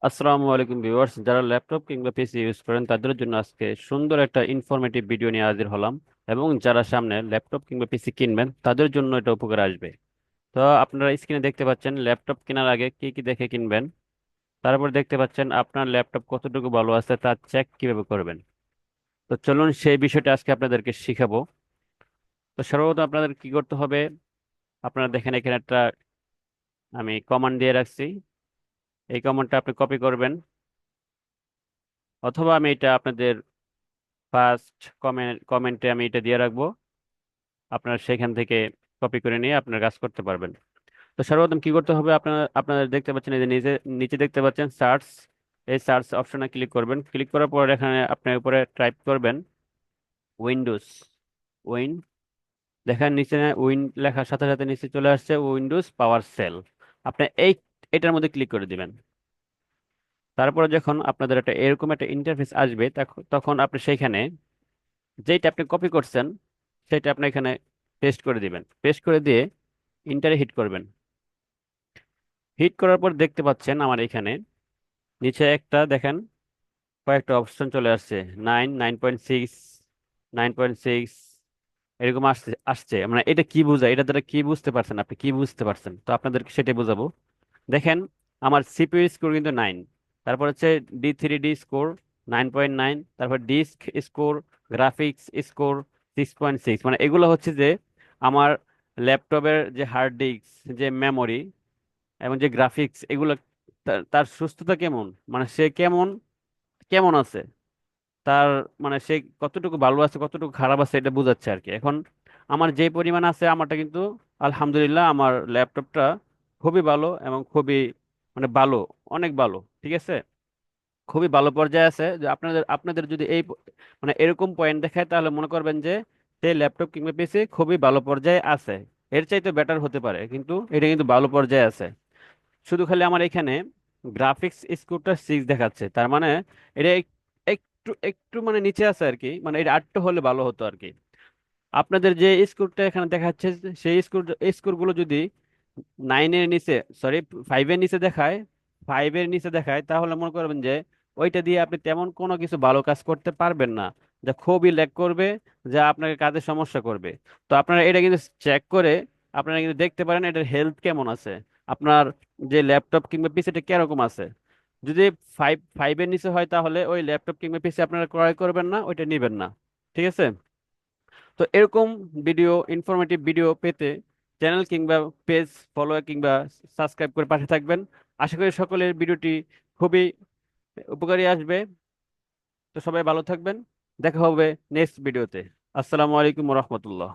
আসসালামু আলাইকুম ভিউয়ার্স, যারা ল্যাপটপ কিংবা পিসি ইউজ করেন তাদের জন্য আজকে সুন্দর একটা ইনফরমেটিভ ভিডিও নিয়ে হাজির হলাম। এবং যারা সামনে ল্যাপটপ কিংবা পিসি কিনবেন তাদের জন্য এটা উপকার আসবে। তো আপনারা স্ক্রিনে দেখতে পাচ্ছেন ল্যাপটপ কেনার আগে কি কি দেখে কিনবেন। তারপর দেখতে পাচ্ছেন আপনার ল্যাপটপ কতটুকু ভালো আছে তা চেক কিভাবে করবেন। তো চলুন সেই বিষয়টা আজকে আপনাদেরকে শিখাবো। তো সর্বপ্রথম আপনাদের কি করতে হবে, আপনারা দেখেন এখানে একটা আমি কমান্ড দিয়ে রাখছি। এই কমান্ডটা আপনি কপি করবেন, অথবা আমি এটা আপনাদের ফার্স্ট কমেন্টে আমি এটা দিয়ে রাখবো। আপনারা সেখান থেকে কপি করে নিয়ে আপনার কাজ করতে পারবেন। তো সর্বপ্রথম কি করতে হবে, আপনারা দেখতে পাচ্ছেন এই যে নিচে নিচে দেখতে পাচ্ছেন সার্চ। এই সার্চ অপশনে ক্লিক করবেন, ক্লিক করার পর এখানে আপনার উপরে টাইপ করবেন উইন্ডোজ। উইন দেখেন নিচে উইন লেখার সাথে সাথে নিচে চলে আসছে উইন্ডোজ পাওয়ার সেল। আপনি এটার মধ্যে ক্লিক করে দিবেন। তারপরে যখন আপনাদের একটা এরকম একটা ইন্টারফেস আসবে তখন আপনি সেইখানে যেটা আপনি কপি করছেন সেটা আপনি এখানে পেস্ট করে দিবেন। পেস্ট করে দিয়ে ইন্টারে হিট করবেন। হিট করার পর দেখতে পাচ্ছেন আমার এখানে নিচে একটা দেখেন কয়েকটা অপশন চলে আসছে। 9, 9.6, 9.6 এরকম আসছে আসছে মানে এটা কি বোঝায়, এটা দ্বারা কি বুঝতে পারছেন, আপনি কি বুঝতে পারছেন, তো আপনাদেরকে সেটাই বোঝাবো। দেখেন আমার সিপিইউ স্কোর কিন্তু 9। তারপর হচ্ছে D3D স্কোর 9.9, তারপর ডিস্ক স্কোর, গ্রাফিক্স স্কোর 6.6। মানে এগুলো হচ্ছে যে আমার ল্যাপটপের যে হার্ড ডিস্ক, যে মেমোরি এবং যে গ্রাফিক্স এগুলো তার সুস্থতা কেমন, মানে সে কেমন কেমন আছে, তার মানে সে কতটুকু ভালো আছে কতটুকু খারাপ আছে এটা বোঝাচ্ছে আর কি। এখন আমার যে পরিমাণ আছে আমারটা কিন্তু আলহামদুলিল্লাহ আমার ল্যাপটপটা খুবই ভালো এবং খুবই মানে ভালো, অনেক ভালো, ঠিক আছে, খুবই ভালো পর্যায়ে আছে। যে আপনাদের আপনাদের যদি মানে এরকম পয়েন্ট দেখায় তাহলে মনে করবেন যে সেই ল্যাপটপ কিংবা পিসি খুবই ভালো পর্যায়ে আছে। এর চাইতে বেটার হতে পারে কিন্তু এটা কিন্তু ভালো পর্যায়ে আছে। শুধু খালি আমার এখানে গ্রাফিক্স স্কোরটা 6 দেখাচ্ছে, তার মানে এটা একটু একটু মানে নিচে আছে আর কি, মানে এটা আটটু হলে ভালো হতো আর কি। আপনাদের যে স্কোরটা এখানে দেখাচ্ছে সেই স্কোরগুলো যদি 9-এর নিচে, সরি 5-এর নিচে দেখায়, 5-এর নিচে দেখায় তাহলে মনে করবেন যে ওইটা দিয়ে আপনি তেমন কোনো কিছু ভালো কাজ করতে পারবেন না, যা খুবই ল্যাগ করবে, যা আপনাকে কাজে সমস্যা করবে। তো আপনারা এটা কিন্তু চেক করে আপনারা কিন্তু দেখতে পারেন এটার হেলথ কেমন আছে, আপনার যে ল্যাপটপ কিংবা পিসিটা কিরকম আছে। যদি ফাইভের নিচে হয় তাহলে ওই ল্যাপটপ কিংবা পিসি আপনারা ক্রয় করবেন না, ওইটা নিবেন না, ঠিক আছে। তো এরকম ভিডিও, ইনফরমেটিভ ভিডিও পেতে চ্যানেল কিংবা পেজ ফলো কিংবা সাবস্ক্রাইব করে পাশে থাকবেন। আশা করি সকলের ভিডিওটি খুবই উপকারী আসবে। তো সবাই ভালো থাকবেন, দেখা হবে নেক্সট ভিডিওতে। আসসালামু আলাইকুম রহমতুল্লাহ।